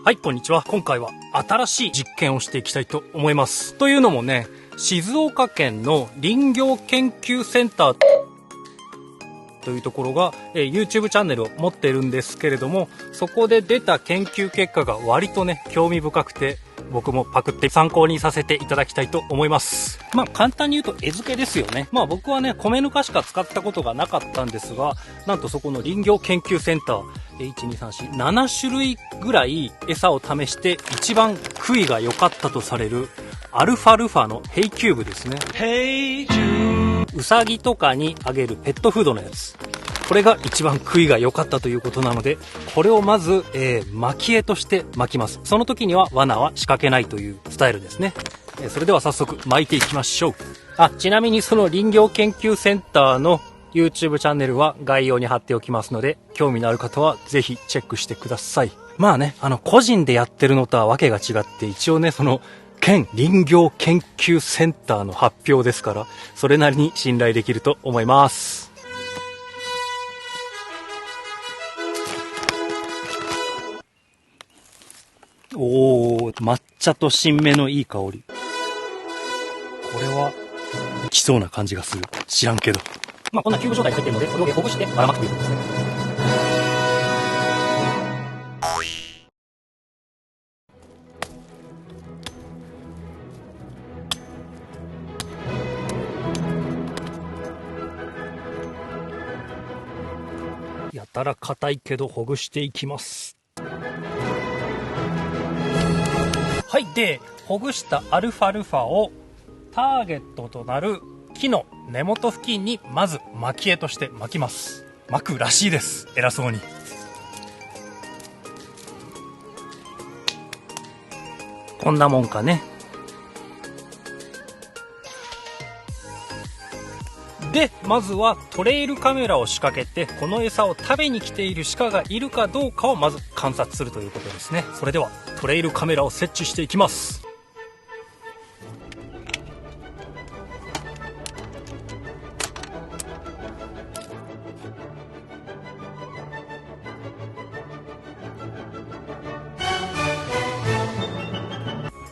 はい、こんにちは。今回は新しい実験をしていきたいと思います。というのもね、静岡県の林業研究センターというところが、YouTube チャンネルを持っているんですけれども、そこで出た研究結果が割とね、興味深くて、僕もパクって参考にさせていただきたいと思います。簡単に言うと餌付けですよね。僕はね、米ぬかしか使ったことがなかったんですが、なんとそこの林業研究センター、7種類ぐらい餌を試して一番食いが良かったとされるアルファルファのヘイキューブですね。ウサギとかにあげるペットフードのやつ。これが一番食いが良かったということなので、これをまず、巻き餌として巻きます。その時には罠は仕掛けないというスタイルですね。それでは早速巻いていきましょう。ちなみにその林業研究センターの YouTube チャンネルは概要に貼っておきますので、興味のある方はぜひチェックしてください。個人でやってるのとはわけが違って、一応ね、その県林業研究センターの発表ですから、それなりに信頼できると思います。抹茶と新芽のいい香り。これは来そうな感じがする。知らんけど。こんなキューブ状態に入っているので、それをほぐしてばらまくということですね。やたら硬いけどほぐしていきます。はい。で、ほぐしたアルファルファをターゲットとなる木の根元付近にまず巻き餌として巻きます。巻くらしいです。偉そうに。こんなもんかね。で、まずはトレイルカメラを仕掛けて、この餌を食べに来ている鹿がいるかどうかをまず観察するということですね。それではトレイルカメラを設置していきます。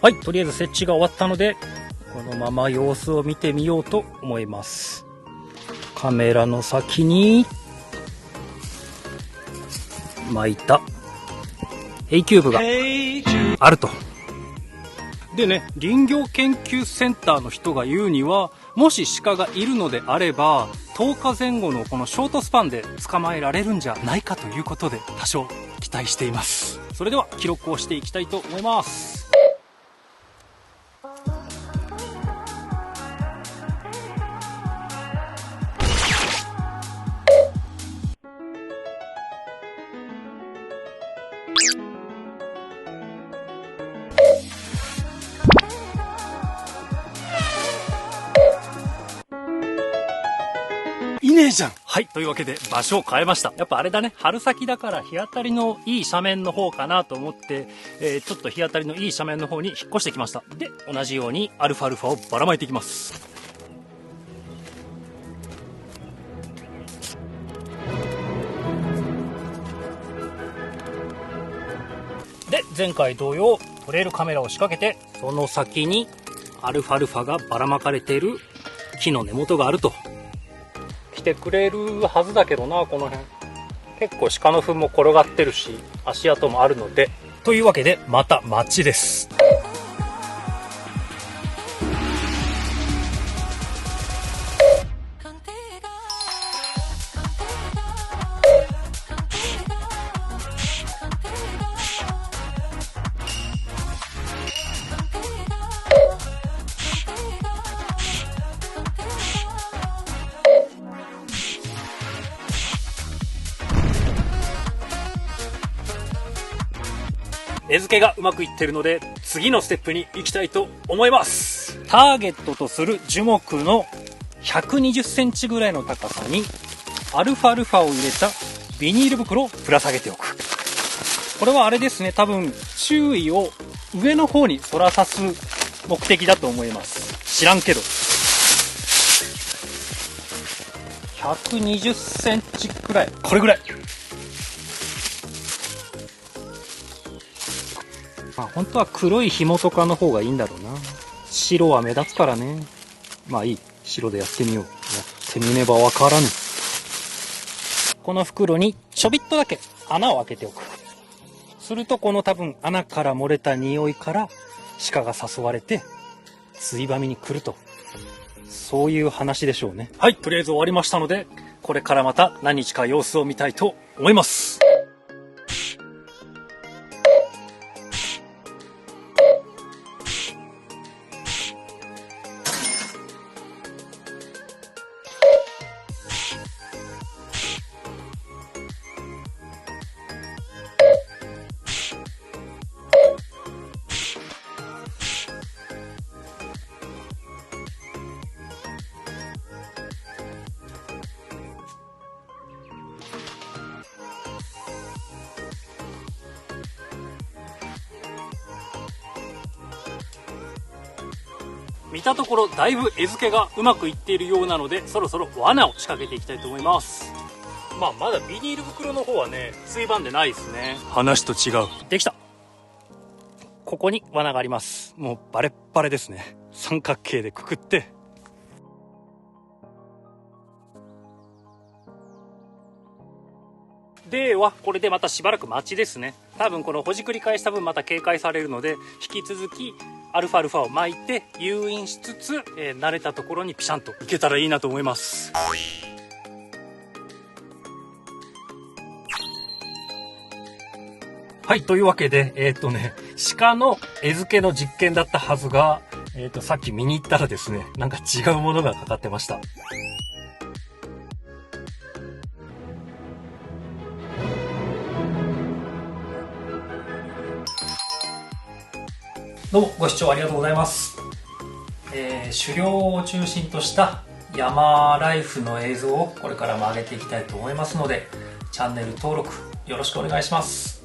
はい、とりあえず設置が終わったので、このまま様子を見てみようと思います。カメラの先に巻いたヘイキューブがあると。でね、林業研究センターの人が言うには、もし鹿がいるのであれば10日前後のこのショートスパンで捕まえられるんじゃないかということで、多少期待しています。それでは記録をしていきたいと思います。いねえじゃん。はい。というわけで場所を変えました。やっぱあれだね。春先だから日当たりのいい斜面の方かなと思って、ちょっと日当たりのいい斜面の方に引っ越してきました。で、同じようにアルファルファをばらまいていきます。で、前回同様、トレイルカメラを仕掛けて、その先にアルファルファがばらまかれている木の根元があると。来てくれるはずだけどな、この辺。結構鹿の糞も転がってるし、足跡もあるので。というわけで、また街です。餌付けがうまくいってるので、次のステップに行きたいと思います。ターゲットとする樹木の120センチぐらいの高さにアルファルファを入れたビニール袋をぶら下げておく。これはあれですね、多分注意を上の方にそらさす目的だと思います。知らんけど。120センチくらい、これぐらいまあ本当は黒い紐とかの方がいいんだろうな。白は目立つからね。まあいい。白でやってみよう。やってみねばわからぬ。この袋にちょびっとだけ穴を開けておく。するとこの多分穴から漏れた匂いから鹿が誘われてついばみに来ると。そういう話でしょうね。はい、とりあえず終わりましたので、これからまた何日か様子を見たいと思います。見たところだいぶ餌付けがうまくいっているようなので、そろそろ罠を仕掛けていきたいと思います。まあまだビニール袋の方はねついばんでないですね。話と違う。できた。ここに罠があります。もうバレッバレですね。三角形でくくって、ではこれでまたしばらく待ちですね。多分このほじくり返した分また警戒されるので、引き続きアルファを巻いて誘引しつつ、慣れたところにピシャンといけたらいいなと思います。はい、というわけで鹿の餌付けの実験だったはずが、さっき見に行ったらですね、なんか違うものがかかってました。どうもご視聴ありがとうございます。狩猟を中心とした山ライフの映像をこれからも上げていきたいと思いますので、チャンネル登録よろしくお願いします。